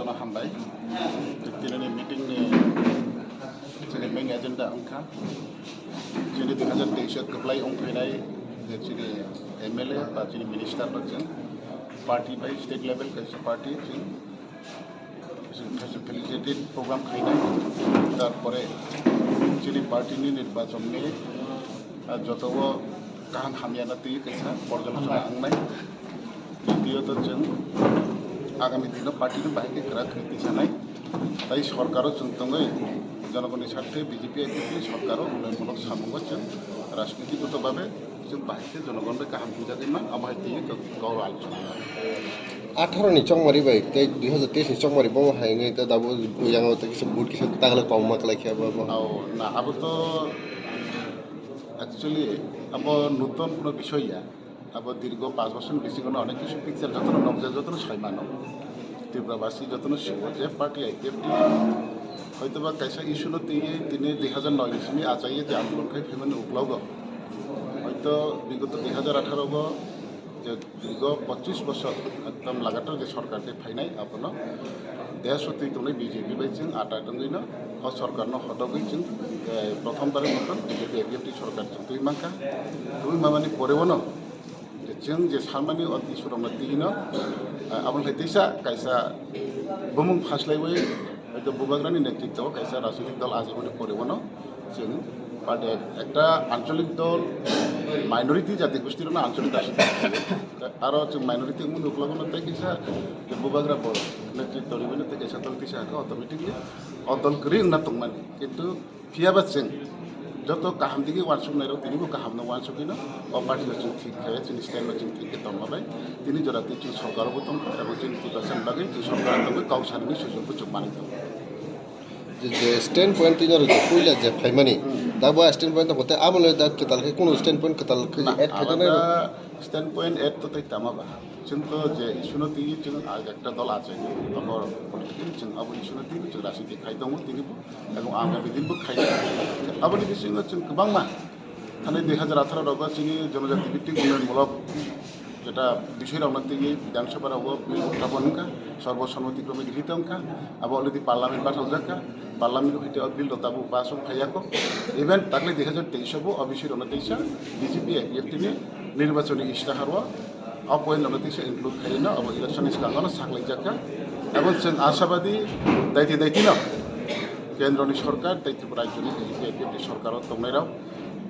Jono Hambai, Tinani meeting Chini main agenda angka Chini 2023 keplai ong phenai Chini MLA বা Chini minister bachang party by state level kaisa party Chini facilitated program khainai tarpore Chini party ni nirbachon ni jotobo kaham hamiana tui kaisa porjalochona angnai দ্বিতীয়ত जों আগামী দিনে পার্টির বাইরে গ্রাহক নীতি জানাই তাই সরকারও চুনতঙ্গই জনগণের স্বার্থে বিজেপি এমপি সরকারও উন্নয়নমূলক সামগ্রী जों রাজনীতিগতভাবে जों বাহিরে জনগণের কাহাম বুঝাগিমান আবহাই দিয়ে গাও আলোচনা 18 ni chongmari bai tei 2023 ni chongmari bo haingai ta dabo yang ta kisa bud kisa tagla kawma kalai ba আও না আবো তো অ্যাকচুয়ালি আবো নতুন কোনো বিষয় ইয়া আবার দীর্ঘ 5 বছর বেশি কোনো অনেক কিছু পিকচার যত নবজা যত ছয়মানো ত্রিপুরাবাসী যত শিব যে পার্টি আইপিএফটি হয়তো বা কাইসা ইস্যুনো তিনি 2009 ইস্যুনি আচাইয়ে যে আন্দোলনকে ফেমেন উগলাগ হয়তো বিগত 2018 যে দীর্ঘ 25 বছর একদম লাগাতার যে সরকারকে ফাইনাই আপনার দেশ সত্যি তুমি বিজেপি বাইছেন আটা দঙ্গিন সরকার হদগইছেন প্রথমবারের মতন বিজেপি আইপিএফটি সরকার তুই মাখা তুই মামানি পরেও না जों जे सानमानि इसोरावनो दिनो आबुन हाइतिसा कायसा बुमुं फास्लायबाय हयতো बुबाग्रानि नेतृत्व कायसा राजनैतिक दल आजिबनि परेवनो जों पार्टी একটা আঞ্চলিক দল মাইনরিটি জাতি গোষ্ঠীর না আঞ্চলিক আসতে আর जों মাইনরিটি মুন উপলগন তাই কিসা যে বুবাগ্রা বড় নেতৃত্ব রিবেন তাই কিসা দল কিসা অটোমেটিকলি অদল করি না তংমানি কিন্তু ফিয়াবা जों যত কাহাম দিকে ওয়ানসুক নাইরো তিনিবো কাহামনো ওয়ানসুকিনো ও পার্টির जों ঠিক খায় जों স্ট্যান্ড जों ঠিক দংমাবাই তিনি জরাতে जों সরকারও দং এবং जों নির্বাচন বাগে जों সরকার দং গাवसारनि सुजुगखौ जों मानिदों যে স্ট্যান্ড পয়েন্ট তিনর যে কইলা যে ফাইমানি দাবো স্ট্যান্ড পয়েন্ট হতে আমলে দা কেতালকে কোন স্ট্যান্ড পয়েন্ট কেতালকে এড থাকে না স্ট্যান্ড পয়েন্ট এড তো তাই তামাবা जों তো যে ইস্যুনো তিনি जों একটা দল আছে আমার পলিটিক্যাল जों আবো ইস্যুনো তিনি जों রাজনীতি খাই দङ তিনিবো এবং আগামী দিনবো খাই আবনি বিषयनो जों गोबां मा थानाय 2018 रावबा जोंनि जनजाति ভিত্তিক উন্নয়নমূলক যেটা বিষয় রওনা দিয়ে বিধানসভার বিল উত্থাপন का সর্বসম্মতিক্রমে গৃহীত অঙ্কা আবার অলরেডি পার্লামেন্ট পাঠাও যাকা পার্লামেন্ট হইতে বিল দতাবু পাসক ফাইয়াকো ইভেন তাকলে 2023 বো অবিষয় রওনা তেইসা বিজেপি এফটি নির্বাচনী ইস্তাহারও অপয়েন্ট রওনা তেইসা ইনক্লুড খাইনা আবার ইলেকশন ইস্কাগনো সাকলাই যাকা এবং जों আশাবাদী দায়িত্ব না কেন্দ্রনি সরকার দায়িত্ব রাজ্যনি বিজেপি এফটি সরকারও দংনাইরাও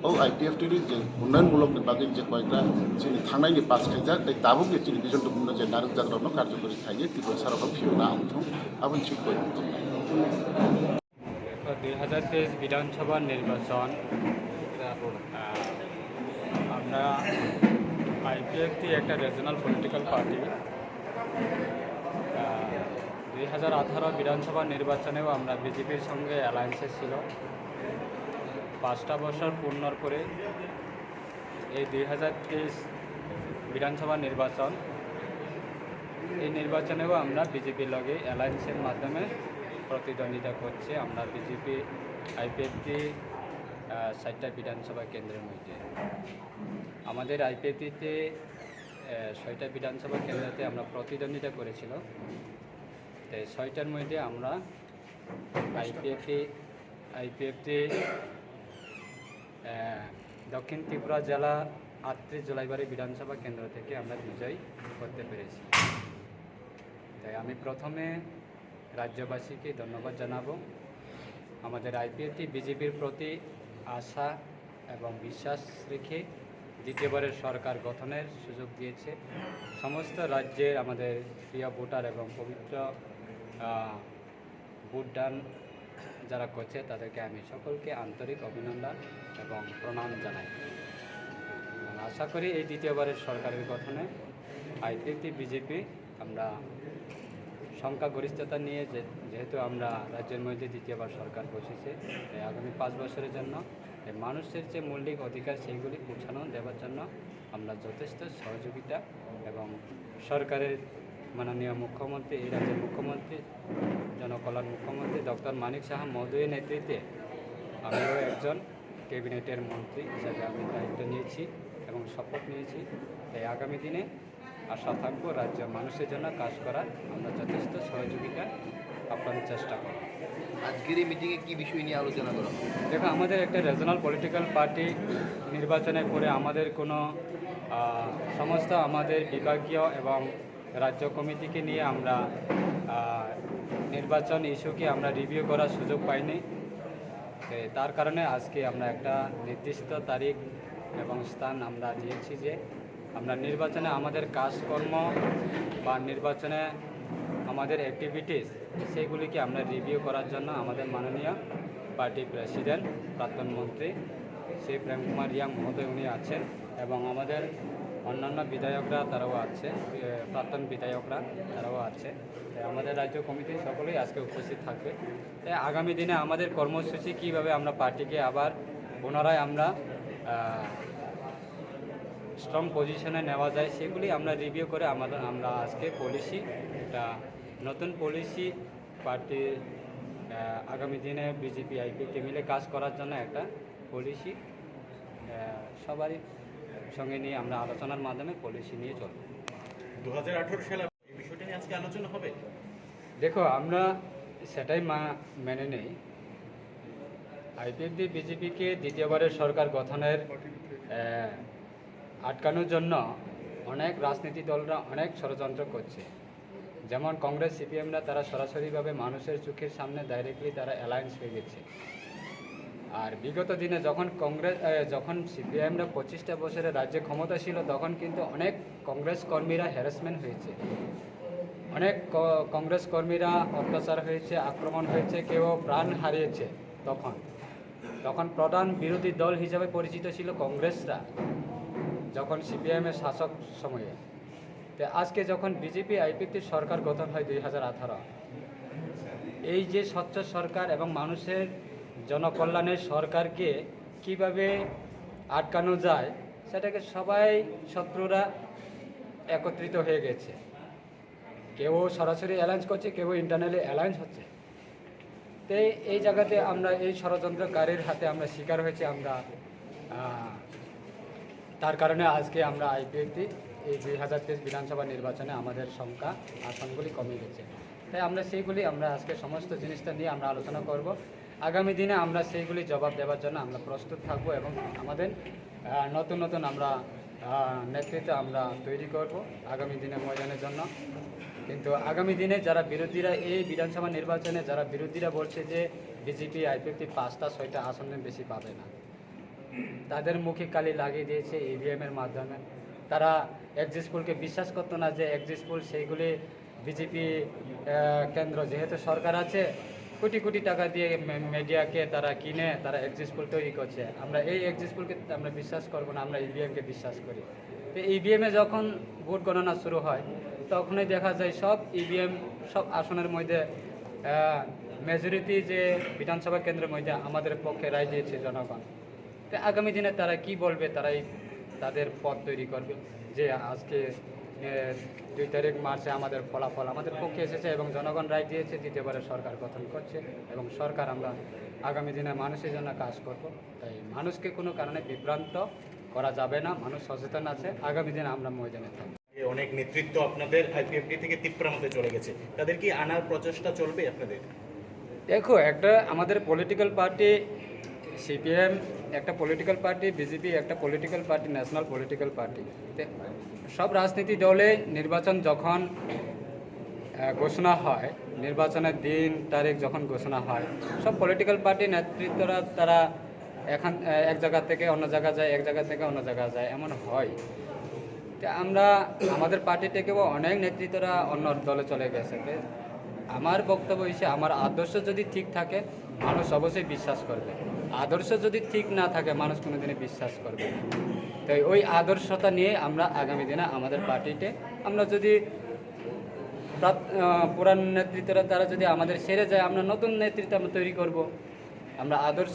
ও আইপিএফটির যে উন্নয়নমূলক বাকি যে কয়েকটা চিনি থানায়নি পাস খাইজা তাই দাবো চিনি বিজন দুগুণ যে নারক জাগরণ কার্যকরী খাইয়ে ত্রিপুরা সারা ফিরনা আমথম আবন ঠিক করে 2023 বিধানসভা নির্বাচন আমরা আইপিএফটি একটা রিজনাল পলিটিক্যাল পার্টি 2018 বিধানসভা নির্বাচনেও আমরা বিজেপির সঙ্গে অ্যালায়েন্সে ছিল 5টা বছর পূর্ণর পরে এই 2023 বিধানসভা নির্বাচন এই নির্বাচনেও আমরা বিজেপির লগে অ্যালায়েন্সের মাধ্যমে প্রতিদ্বন্দ্বিতা করছি আমরা বিজেপি আইপিএফটি 60টা বিধানসভা কেন্দ্রের মধ্যে আমাদের আইপিএফটিতে 6টা বিধানসভা কেন্দ্রতে আমরা প্রতিদ্বন্দ্বিতা করেছিল তাই 6টার মধ্যে আমরা আইপিএফটি দক্ষিণ ত্রিপুরা জেলা 38 জলাইবাড়ি বিধানসভা কেন্দ্র থেকে আমরা বিজয় করতে পেরেছি তাই আমি প্রথমে রাজ্যবাসীকে ধন্যবাদ জানাবো আমাদের আইপিএফটি বিজেপির প্রতি আশা এবং বিশ্বাস রেখে দ্বিতীয়বারের সরকার গঠনের সুযোগ দিয়েছে সমস্ত রাজ্যের আমাদের প্রিয় ভোটার এবং পবিত্র ভোটদান যারা করছে তাদেরকে আমি সকলকে আন্তরিক অভিনন্দন এবং প্রণাম জানাই আশা করি এই দ্বিতীয়বারের সরকারের গঠনে আইপিএফটি বিজেপি আমরা সংখ্যাগরিষ্ঠতা নিয়ে যেহেতু আমরা রাজ্যের মধ্যে দ্বিতীয়বার সরকার বসেছে তাই আগামী 5 বছরের জন্য মানুষের যে মৌলিক অধিকার সেইগুলি পৌঁছানো দেওয়ার জন্য আমরা যথেষ্ট সহযোগিতা এবং সরকারের মাননীয় মুখ্যমন্ত্রী এই রাজ্যের মুখ্যমন্ত্রী জনকল্যাণ মুখ্যমন্ত্রী ডক্টর মানিক সাহা মহোদয়ের নেতৃত্বে আমিও একজন ক্যাবিনেটের মন্ত্রী হিসাবে আমি দায়িত্ব নিয়েছি এবং শপথ নিয়েছি তাই আগামী দিনে আশা থাকবো রাজ্য মানুষের জন্য কাজ করার আমরা যথেষ্ট সহযোগিতা আপনার চেষ্টা করব। আজকের এই মিটিংয়ে কি বিষয় নিয়ে আলোচনা করা হবে? দেখো, আমাদের একটা রিজনাল পলিটিক্যাল পার্টি নির্বাচনের পরে আমাদের কোনো সমস্ত আমাদের বিভাগীয় এবং রাজ্য কমিটিকে নিয়ে আমরা নির্বাচন ইস্যুকে আমরা রিভিউ করার সুযোগ পাইনি। তার কারণে আজকে আমরা একটা নির্দিষ্ট তারিখ এবং স্থান আমরা দিয়েছি যে আমরা নির্বাচনে আমাদের কাজকর্ম বা নির্বাচনে আমাদের অ্যাক্টিভিটিস সেইগুলিকে আমরা রিভিউ করার জন্য আমাদের মাননীয় পার্টি প্রেসিডেন্ট প্রাক্তন মন্ত্রী শ্রী প্রেম কুমার রিয়াং মহোদয় উনি আছেন এবং আমাদের অন্যান্য বিধায়করা তারাও আছে, প্রাক্তন বিধায়করা তারাও আছে। আমাদের রাজ্য কমিটির সকলেই আজকে উপস্থিত থাকবে। তাই আগামী দিনে আমাদের কর্মসূচি কীভাবে আমরা পার্টিকে আবার পুনরায় আমরা স্ট্রং পজিশনে নেওয়া যায় সেগুলি আমরা রিভিউ করে আমরা আজকে পলিসি একটা নতুন পলিসি পার্টি আগামী দিনে বিজেপি আইপিএফটি মিলে কাজ করার জন্য একটা পলিসি সবারই সঙ্গে নিয়ে আমরা আলোচনার মাধ্যমে পলিসি নিয়ে চলব। 2018 সালে এই বিষয়টা নিয়ে আজকে আলোচনা হবে। দেখো, আমরা সেটাই মেনে নেই। আইপিএফটি বিজেপিকে দ্বিতীয়বারের সরকার গঠনের আটকানোর জন্য অনেক রাজনীতি দলরা অনেক ষড়যন্ত্র করছে। যেমন কংগ্রেস সিপিএমরা তারা সরাসরিভাবে মানুষের চোখের সামনে ডাইরেক্টলি তারা অ্যালায়েন্স হয়ে গেছে। আর বিগত দিনে যখন সিপিএমরা 25টা বছরের রাজ্যে ক্ষমতা ছিল তখন কিন্তু অনেক কংগ্রেস কর্মীরা হ্যারাসমেন্ট হয়েছে, অনেক কংগ্রেস কর্মীরা অত্যাচার হয়েছে, আক্রমণ হয়েছে, কেউ প্রাণ হারিয়েছে। তখন প্রধান বিরোধী দল হিসাবে পরিচিত ছিল কংগ্রেসরা যখন সিপিএমের শাসক সময়ে। তো আজকে যখন বিজেপি আইপিএফটির সরকার গঠন হয় 2018, এই যে স্বচ্ছ সরকার এবং মানুষের জনকল্যাণের সরকারকে কিভাবে আটকানো যায় সেটাকে সবাই শত্রুরা একত্রিত হয়ে গেছে। কেউ সরাসরি অ্যালায়েন্স করছে, কেউ ইন্টারনালি অ্যালায়েন্স হচ্ছে। তো এই জায়গাতে আমরা এই ষড়যন্ত্রকারীর হাতে আমরা শিকার হয়েছি। তার কারণে আজকে আমরা আইপিএফটি এই 2023 বিধানসভা নির্বাচনে আমাদের সংখ্যা আসনগুলি কমে গেছে। তাই আমরা আজকে সমস্ত জিনিসটা নিয়ে আমরা আলোচনা করব। আগামী দিনে আমরা সেইগুলি জবাব দেওয়ার জন্য আমরা প্রস্তুত থাকব এবং আমাদের নতুন আমরা নেতৃত্ব আমরা তৈরি করব আগামী দিনে ময়দানের জন্য। কিন্তু আগামী দিনে যারা বিরোধীরা এই বিধানসভা নির্বাচনে যারা বিরোধীরা বলছে যে বিজেপি আইপিএফটি 5টা 6টা আসনের বেশি পাবে না, তাদের মুখে কালি লাগিয়ে দিয়েছে ইভিএমের মাধ্যমে। তারা এক্সিট পোলকে বিশ্বাস করতো না যে এক্সিট পোল সেইগুলি বিজেপি কেন্দ্র যেহেতু সরকার আছে, কোটি কোটি টাকা দিয়ে মিডিয়াকে তারা কিনে তারা এক্সিট পোল তৈরি করছে। আমরা এই এক্সিট পোলকে আমরা বিশ্বাস করবো না, আমরা ইভিএমকে বিশ্বাস করি। তো ইভিএমে যখন ভোট গণনা শুরু হয় তখনই দেখা যায় সব ইভিএম সব আসনের মধ্যে মেজরিটি যে বিধানসভা কেন্দ্রের মধ্যে আমাদের পক্ষে রায় দিয়েছে জনগণ। তো আগামী দিনে তারা কি বলবে, তারাই তাদের পথ তৈরি করবে যে আজকে 2 তারিখ মার্চে আমাদের ফলাফল আমাদের পক্ষে এসেছে এবং জনগণ রায় দিয়েছে, দ্বিতীয়বারের সরকার গঠন করছে এবং সরকার আমরা আগামী দিনে মানুষের জন্য কাজ করব। তাই মানুষকে কোনো কারণে বিভ্রান্ত করা যাবে না, মানুষ সচেতন আছে। আগামী দিনে আমরা ময়দানে থাকব। অনেক নেতৃত্ব আপনাদের আইপিএফটি থেকে তিপ্রামতে চলে গেছে, তাদের কি আনার প্রচেষ্টা চলবে আপনাদের? দেখো, একটা আমাদের পলিটিক্যাল পার্টি সিপিএম একটা পলিটিক্যাল পার্টি, বিজেপি একটা political party, national political party. সব রাজনীতি দলে নির্বাচন যখন ঘোষণা হয়, নির্বাচনের দিন তারিখ যখন ঘোষণা হয়, সব পলিটিক্যাল পার্টি নেতৃত্বরা তারা এক জায়গা থেকে অন্য জায়গা যায়, এক জায়গা থেকে অন্য জায়গা যায়, এমন হয়। আমরা আমাদের পার্টি থেকেও অনেক নেতৃত্বরা অন্য দলে চলে গেছে। আমার বক্তব্য হিসেবে আমার আদর্শ যদি ঠিক থাকে মানুষ অবশ্যই বিশ্বাস করবে, আদর্শ যদি ঠিক না থাকে মানুষ কোনোদিনই বিশ্বাস করবে না। তাই ওই আদর্শতা নিয়ে আমরা আগামী দিনে আমাদের পার্টিতে আমরা যদি পুরান নেতৃত্বরা তারা যদি আমাদের সেরে যায়, আমরা নতুন নেতৃত্ব আমরা তৈরি করব। আমরা আদর্শ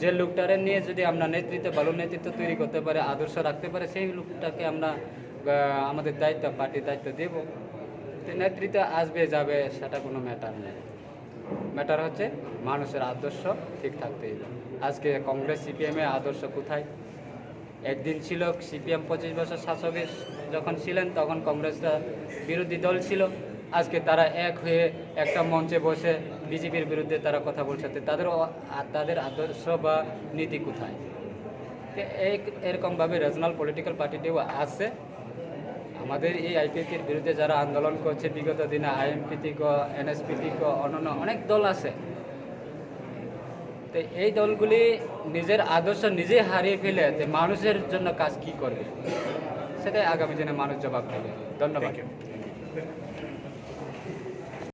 যে লোকটারে নিয়ে যদি আমরা ভালো নেতৃত্ব তৈরি করতে পারে, আদর্শ রাখতে পারে, সেই লোকটাকে আমরা আমাদের দায়িত্ব, পার্টির দায়িত্ব দেব। নেতৃত্ব আসবে যাবে সেটা কোনো ম্যাটার নেই, ম্যাটার হচ্ছে মানুষের আদর্শ ঠিক থাকতে হবে। আজকে কংগ্রেস সিপিএমের আদর্শ কোথায়? একদিন ছিল সিপিএম 25 বছর শাসকে যখন ছিলেন তখন কংগ্রেসটা বিরোধী দল ছিল, আজকে তারা এক হয়ে একটা মঞ্চে বসে বিজেপির বিরুদ্ধে তারা কথা বলছে। তো তাদের আদর্শ বা নীতি কোথায়? তো এরকমভাবে রিজনাল পলিটিক্যাল পার্টিটিও আছে। আমাদের এই আইপিএফটির বিরুদ্ধে যারা আন্দোলন করছে বিগত দিনে, আইএমপিটি কো, এনএসপিটি কো, অন্যান্য অনেক দল আছে। তো এই দলগুলি নিজের আদর্শ নিজে হারিয়ে ফেলে তো মানুষের জন্য কাজ কি করবে, সেটাই আগামী দিনে মানুষ জবাব দেবে। ধন্যবাদ। Thank you.